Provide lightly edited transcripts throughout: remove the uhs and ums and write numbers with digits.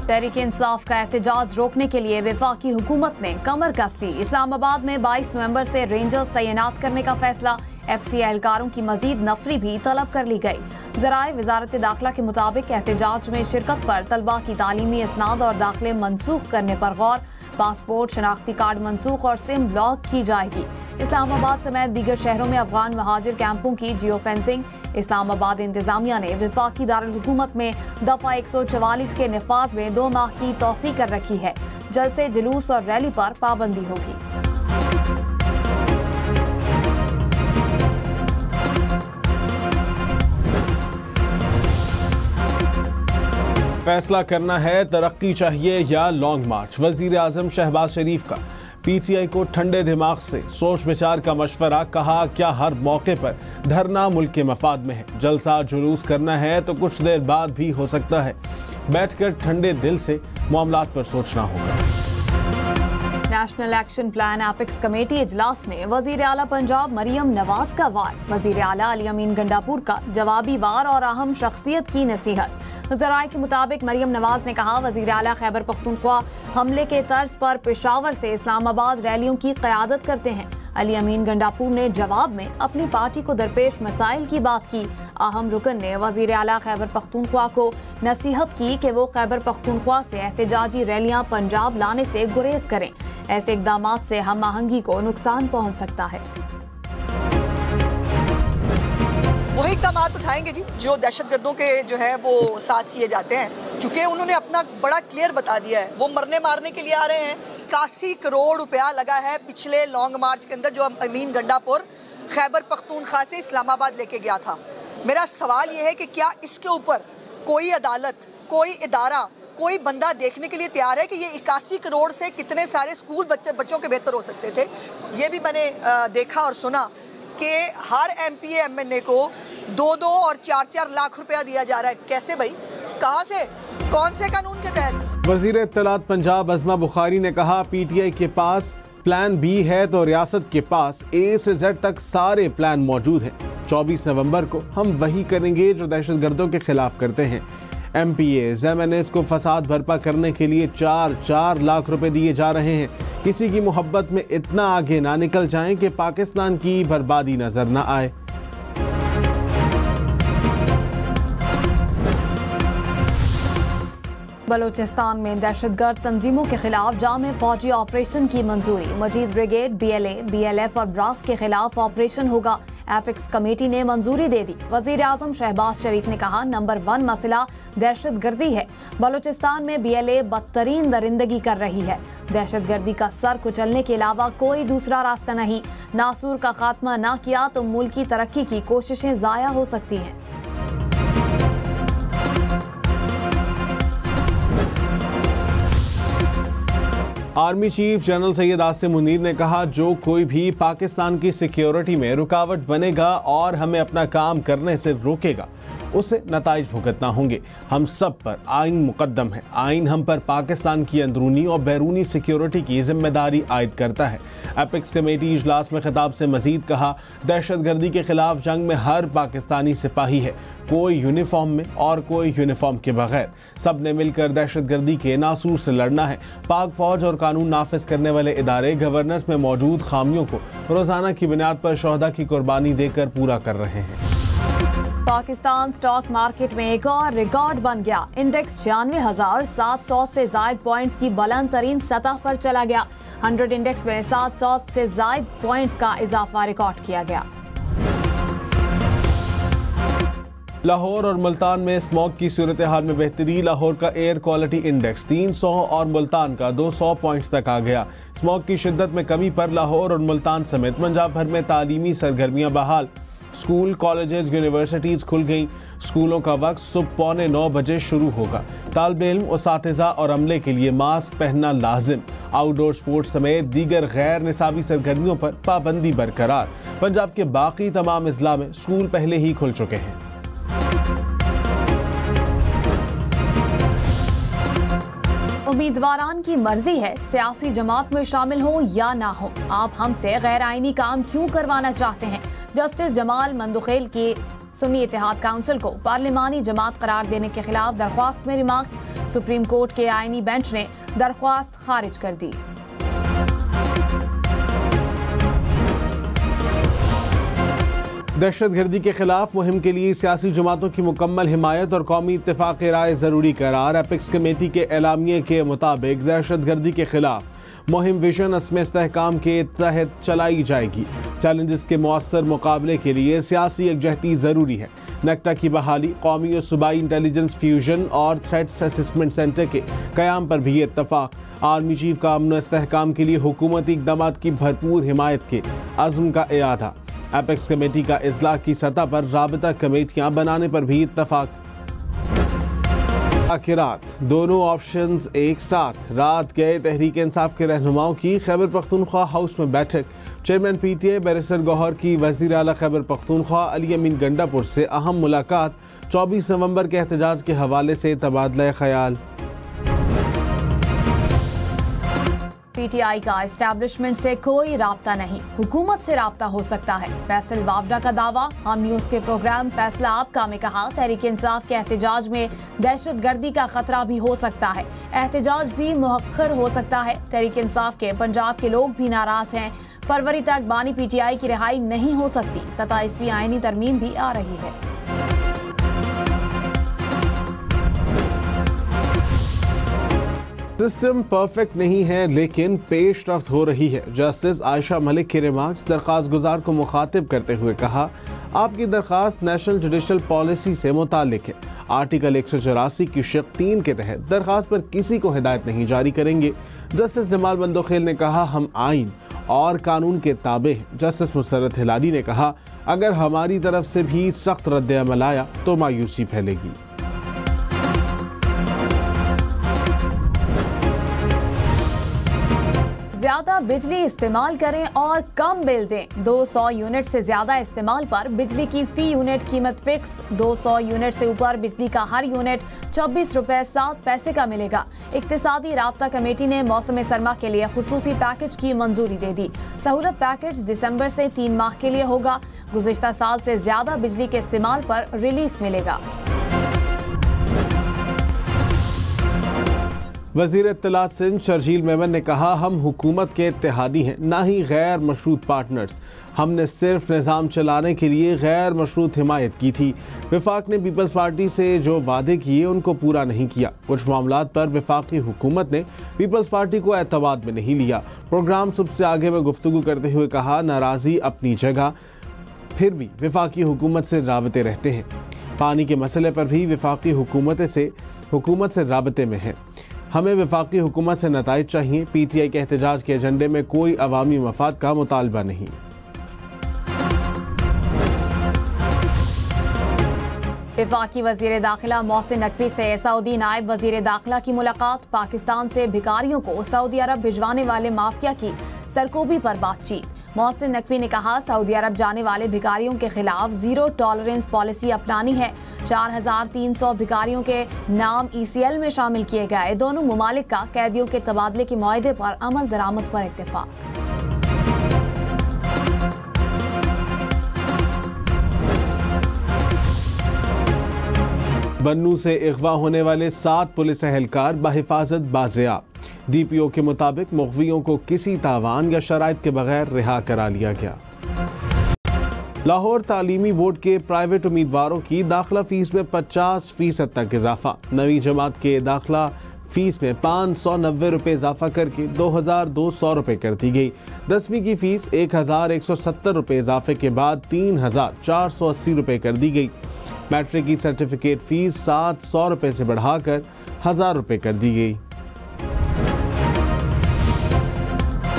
तहरीक इंसाफ का एहतजाज रोकने के लिए वफाकी हुकूमत ने कमर कस ली। इस्लामाबाद में 22 नवंबर से रेंजर्स तैनात करने का फैसला। FC एहलकारों की मजीद नफरी भी तलब कर ली गई। ज़राए वजारत दाखिला के मुताबिक एहतजाज में शिरकत पर तलबा की तालीमी इसनाद और दाखिले मनसूख करने पर गौर। पासपोर्ट, शनाख्ती कार्ड मनसूख और सिम ब्लॉक की जाएगी। इस्लामाबाद समेत दीगर शहरों में अफगान महाजिर कैंपों की जियो फेंसिंग। इस्लामाबाद इंतजामिया ने वफाकी दारुल हुकूमत में दफा 144 के नफाज में 2 माह की तौसी कर रखी है। जलसे, जुलूस और रैली पर पाबंदी होगी। फैसला करना है तरक्की चाहिए या लॉन्ग मार्च। वजीर आजम शहबाज शरीफ का PTI को ठंडे दिमाग से सोच विचार का मशवरा। कहा क्या हर मौके पर धरना मुल्क के मफाद में है। जलसा जुलूस करना है तो कुछ देर बाद भी हो सकता है। बैठकर ठंडे दिल से मामलात पर सोचना होगा। National action plan apex committee इजलास में वजीर आला पंजाब मरियम नवाज का वार। वजीर आला अली अमीन गंडापुर का जवाबी वार और अहम शख्सियत की नसीहत। ज़राए के मुताबिक मरियम नवाज ने कहा वजीर आला खैबर पख्तूनख्वा हमले के तर्ज पर पेशावर से इस्लामाबाद रैलियों की क़यादत करते हैं। अली अमीन गंडापुर ने जवाब में अपनी पार्टी को दरपेश मसाइल की बात की। अहम रुकन ने वजीर आला खैबर पख्तूनख्वा को नसीहत की कि वो खैबर पख्तूनख्वा से एहतजाजी रैलियां पंजाब लाने से गुरेज करें। ऐसे इकदामात से हम आहंगी को नुकसान पहुंच सकता है। वही इकदाम उठाएंगे जी जो दहशतगर्दों के जो है वो साथ किए जाते हैं। चूंकि उन्होंने अपना बड़ा क्लियर बता दिया है, वो मरने मारने के लिए आ रहे हैं। 81 करोड़ रुपया लगा है पिछले लॉन्ग मार्च के अंदर जो अमीन गंडापुर खैबर पख्तूनख्वा से इस्लामाबाद लेके गया था। मेरा सवाल ये है कि क्या इसके ऊपर कोई अदालत, कोई इदारा, कोई बंदा देखने के लिए तैयार है कि ये 81 करोड़ से कितने सारे स्कूल बच्चों के बेहतर हो सकते थे। ये भी मैंने देखा और सुना कि हर MPA MNA को 2-2 और 4-4 लाख रुपया दिया जा रहा है। कैसे भाई, कहां से, कौन से कानून के तहत? वजीर इत्तलात पंजाब अज़मा बुखारी ने कहा PTI के पास प्लान B है तो रियासत के पास A से Z तक सारे प्लान मौजूद हैं। 24 नवंबर को हम वही करेंगे जो दहशतगर्दों के खिलाफ करते हैं। MPAs MNAs को फसाद बर्पा करने के लिए 4-4 लाख रुपए दिए जा रहे हैं। किसी की मोहब्बत में इतना आगे ना निकल जाएं कि पाकिस्तान की बर्बादी नजर ना आए। बलूचिस्तान में दहशतगर्द तंजीमों के खिलाफ जामे फौजी ऑपरेशन की मंजूरी। मजीद ब्रिगेड, BLA, BLF और ब्रास के खिलाफ ऑपरेशन होगा। एपिक्स कमेटी ने मंजूरी दे दी। वजीर आजम शहबाज शरीफ ने कहा नंबर 1 मसला दहशतगर्दी है। बलूचिस्तान में BLA बदतरीन दरिंदगी कर रही है। दहशतगर्दी का सर कुचलने के अलावा कोई दूसरा रास्ता नहीं। नासूर का खात्मा ना किया तो मुल्क की तरक्की की कोशिशें जाया हो सकती हैं। Army chief general Syed Asim Munir ने कहा जो कोई भी पाकिस्तान की सिक्योरिटी में रुकावट बनेगा और हमें अपना काम करने से रोकेगा उससे नताइज भुगतना होंगे। हम सब पर आइन मुकद्दम है। आइन हम पर पाकिस्तान की अंदरूनी और बैरूनी सिक्योरिटी की जिम्मेदारी आयद करता है। एपिक्स कमेटी इजलास में खिताब से मजीद कहा दहशतगर्दी के खिलाफ जंग में हर पाकिस्तानी सिपाही है, कोई यूनिफॉर्म में और कोई यूनिफॉर्म के बगैर। सब ने मिलकर दहशतगर्दी के नासूर से लड़ना है। पाक फौज और कानून नाफिज करने वाले इदारे गवर्नेंस में मौजूद खामियों को रोजाना की बुनियाद पर शोहदा की कुर्बानी देकर पूरा कर रहे हैं। पाकिस्तान स्टॉक मार्केट में एक और रिकॉर्ड बन गया। इंडेक्स 96,700 से जायद पॉइंट्स की बुलंद तरीन सतह पर चला गया। 100 इंडेक्स में 700 से जायद पॉइंट्स का इजाफा रिकॉर्ड किया गया। लाहौर और मुल्तान में स्मॉग की सूरत हाल में बेहतरी। लाहौर का एयर क्वालिटी इंडेक्स 300 और मुल्तान का 200 पॉइंट्स तक आ गया। स्मॉग की शिद्दत में कमी पर लाहौर और मुल्तान समेत पंजाब भर में तालीमी सरगर्मियां बहाल। स्कूल, कॉलेजेस, यूनिवर्सिटीज खुल गईं। स्कूलों का वक्त सुबह 8:45 बजे शुरू होगा। तालिबे इल्म, उसातिज़ा और अमले के लिए मास्क पहनना लाजिम। आउटडोर स्पोर्ट्स समेत दीगर गैर निसाबी सरगर्मियों पर पाबंदी बरकरार। पंजाब के बाकी तमाम अजला में स्कूल पहले ही खुल चुके हैं। उम्मीदवारान की मर्जी है सियासी जमात में शामिल हो या ना हो। आप हमसे गैर आईनी काम क्यों करवाना चाहते हैं? जस्टिस जमाल मंदुखेल की सुन्नी इत्तेहाद काउंसिल को पार्लिमानी जमात करार देने के खिलाफ दरख्वास्त में रिमार्क्स। सुप्रीम कोर्ट के आईनी बेंच ने दरख्वास्त खारिज कर दी। दहशतगर्दी के खिलाफ मुहिम के लिए सियासी जमातों की मुकम्मल हिमायत और कौमी इत्तेफाक राय जरूरी करार। एपेक्स कमेटी के एलामिये के मुताबिक दहशतगर्दी के खिलाफ मुहिम विजन अस्म इस्तेहकाम के तहत चलाई जाएगी। चैलेंजेस के मौसर मुकाबले के लिए सियासी यकजहती जरूरी है। नेक्टा की बहाली, कौमी और सूबाई इंटेलिजेंस फ्यूजन और थ्रेट्स असेसमेंट सेंटर के कयाम पर भी इत्तफाक। आर्मी चीफ का अमन इस्तेहकाम के लिए हुकूमती इक़दाम की भरपूर हिमायत के अज़्म का इरादा। एपेक्स कमेटी का इजलास की सतह पर राबता कमेटियां बनाने पर भी इत्तफाक। आखिरात दोनों ऑप्शंस एक साथ। रात गए तहरीक इंसाफ के रहनुमाओं की खैबर पख्तूनख्वा हाउस में बैठक। चेयरमैन पीटीआई बैरिस्टर गौहर की वज़ीर आला खैबर पख्तूनख्वा अली अमीन गंडापुर से अहम मुलाकात। 24 नवंबर के एहतजाज के हवाले से तबादला ख्याल। पीटीआई का एस्टैब्लिशमेंट से कोई राब्ता नहीं, हुकूमत से राब्ता हो सकता है। फैसल वावडा का दावा। हम न्यूज के प्रोग्राम फैसला आपका में कहा, तहरीक इंसाफ के एहतजाज में दहशतगर्दी का खतरा भी हो सकता है, एहतजाज भी मुअख्खर हो सकता है। तहरीक इंसाफ के पंजाब के लोग भी नाराज हैं। फरवरी तक बानी पीटीआई की रिहाई नहीं हो सकती। 27वीं आईनी तरमीम भी आ रही है। सिस्टम परफेक्ट नहीं है लेकिन पेशरफ्त हो रही है। जस्टिस आयशा मलिक के रिमार्क्स। दरख्वास्त गुजार को मुखातिब करते हुए कहा, आपकी दरख्वास्त नेशनल जुडिशल पॉलिसी से मुतालिक है। आर्टिकल 184 की शिक 3 के तहत दरख्वास्त पर किसी को हिदायत नहीं जारी करेंगे। जस्टिस जमाल बंदोखेल ने कहा, हम आइन और कानून के ताबे हैं। जस्टिस मुसर्रत हिलाली ने कहा, अगर हमारी तरफ से भी सख्त रद्द-ए-अमल आया तो मायूसी फैलेगी। ज्यादा बिजली इस्तेमाल करें और कम बिल दें। 200 यूनिट से ज्यादा इस्तेमाल पर बिजली की फी यूनिट कीमत फिक्स। 200 यूनिट से ऊपर बिजली का हर यूनिट 24 रुपए 7 पैसे का मिलेगा। इक्तिसादी राब्ता कमेटी ने मौसम सरमा के लिए खुसूसी पैकेज की मंजूरी दे दी। सहूलत पैकेज दिसंबर से 3 माह के लिए होगा। गुज़िश्ता साल से ज्यादा बिजली के इस्तेमाल पर रिलीफ मिलेगा। वज़ीर इत्तलात सिंध शर्जील मेमन ने कहा, हम हुकूमत के इत्तेहादी हैं, ना ही गैर मशरूत पार्टनर्स। हमने सिर्फ निज़ाम चलाने के लिए गैर मशरूत हिमायत की थी। वफाक ने पीपल्स पार्टी से जो वादे किए उनको पूरा नहीं किया। कुछ मामलात पर वफाकी हुकूमत ने पीपल्स पार्टी को एतमाद में नहीं लिया। प्रोग्राम सबसे आगे में गुफ्तगू करते हुए कहा, नाराज़ी अपनी जगह, फिर भी वफाकी हुकूमत से राबते रहते हैं। पानी के मसले पर भी वफाकी हुकूमत से राबते में है। हमें वफाकी हुकूमत से नताइज चाहिए। पीटीआई के एहतजाज के एजेंडे में कोई अवामी मफाद का मुतालबा नहीं। वफाकी वजीर दाखिला मोहसिन नकवी से सऊदी नायब वजीर दाखिला की मुलाकात। पाकिस्तान से भिखारियों को सऊदी अरब भिजवाने वाले माफिया की सरकोबी पर बातचीत। मोहसिन नकवी ने कहा, सऊदी अरब जाने वाले भिखारियों के खिलाफ जीरो टॉलरेंस पॉलिसी अपनानी है। 4300 भिखारियों के नाम ECL में शामिल किए गए। दोनों मुमालिक का कैदियों के तबादले के मुआहदे पर अमल दरामद पर इत्तेफाक। बन्नू से अगवा होने वाले 7 पुलिस एहलकार बहिफाजत बाजियाब। DPO के मुताबिक मुग़वियों को किसी तावान या शराइत के बगैर रिहा करा लिया गया। लाहौर तालीमी बोर्ड के प्राइवेट उम्मीदवारों की दाखिला फीस में 50% तक इजाफा। नवी जमात के दाखिला फीस में 590 रुपये इजाफा करके 2200 रुपये कर दी गई। 10वीं की फीस 1170 रुपये इजाफे के बाद 3480 रुपये कर दी गई। मैट्रिक की सर्टिफिकेट फीस 700 रुपये से बढ़ाकर 1000 रुपये कर दी गई।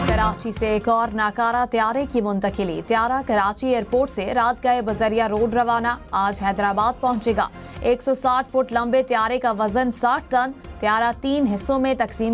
कराची से एक और नाकारा त्यारे की मुंतकिली। त्यारा कराची एयरपोर्ट से रात गए बजरिया रोड रवाना, आज हैदराबाद पहुंचेगा। 160 फुट लंबे त्यारे का वजन 60 टन। त्यारा 3 हिस्सों में तकसीम